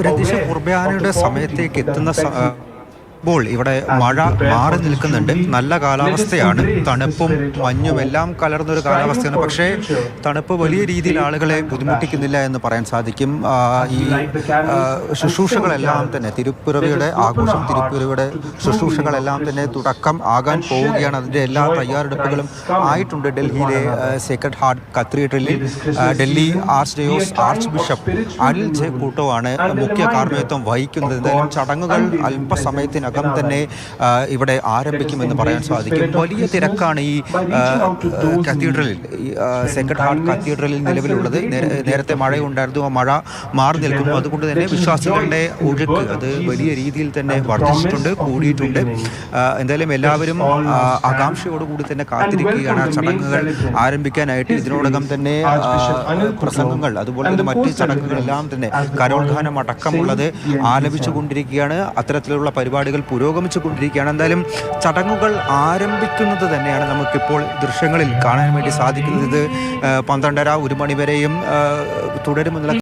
രതീഷ, കുർബാനയുടെ സമയത്തേക്ക് പ്പോൾ ഇവിടെ മഴ മാറി നിൽക്കുന്നുണ്ട്. നല്ല കാലാവസ്ഥയാണ്, തണുപ്പും മഞ്ഞും എല്ലാം കലർന്നൊരു കാലാവസ്ഥയാണ്. പക്ഷേ തണുപ്പ് വലിയ രീതിയിൽ ആളുകളെ ബുദ്ധിമുട്ടിക്കുന്നില്ല എന്ന് പറയാൻ സാധിക്കും. ഈ ശുശ്രൂഷകളെല്ലാം തന്നെ തിരുപ്പിറവിയുടെ ആഘോഷം, തിരുപ്പിറവിയുടെ ശുശ്രൂഷകളെല്ലാം തന്നെ തുടക്കം ആകാൻ പോവുകയാണ്. അതിൻ്റെ എല്ലാ തയ്യാറെടുപ്പുകളും ആയിട്ടുണ്ട്. ഡൽഹിയിലെ സേക്രഡ് ഹാർട്ട് കത്തീഡ്രലിൽ Delhi archbishop Anil J Couto ആണ് മുഖ്യ കാർമ്മികത്വം വഹിക്കുന്നത്. എന്തായാലും ചടങ്ങുകൾ അല്പസമയത്തിനകം തന്നെ ഇവിടെ ആരംഭിക്കുമെന്ന് പറയാൻ സാധിക്കും. വലിയ തിരക്കാണ് ഈ കത്തീഡ്രലിൽ, സേക്രഡ് ഹാർട്ട് കത്തീഡ്രലിൽ നിലവിലുള്ളത്. നേരത്തെ മഴയുണ്ടായിരുന്നു, ആ മഴ മാറി നിൽക്കുന്നു. അതുകൊണ്ട് തന്നെ വിശ്വാസികളുടെ ഒഴുക്ക് അത് വലിയ രീതിയിൽ തന്നെ വർദ്ധിച്ചിട്ടുണ്ട്, കൂടിയിട്ടുണ്ട്. എന്തായാലും എല്ലാവരും ആകാംക്ഷയോടുകൂടി തന്നെ കാത്തിരിക്കുകയാണ് ആ ചടങ്ങുകൾ ആരംഭിക്കാനായിട്ട്. ഇതിനോടകം തന്നെ പ്രസംഗങ്ങൾ, അതുപോലെ തന്നെ മറ്റ് ചടങ്ങുകളെല്ലാം തന്നെ കരോൾഗാനം അടക്കമുള്ളത് ആലപിച്ചുകൊണ്ടിരിക്കുകയാണ്. അത്തരത്തിലുള്ള പരിപാടികൾ പുരോഗമിച്ചു കൊണ്ടിരിക്കുകയാണ്. എന്തായാലും ചടങ്ങുകൾ ആരംഭിക്കുന്നത് തന്നെയാണ് നമുക്കിപ്പോൾ ദൃശ്യങ്ങളിൽ കാണാൻ വേണ്ടി സാധിക്കുന്നത്. ഇത് 12:30 1 മണി വരെയും തുടരുമെന്നുള്ള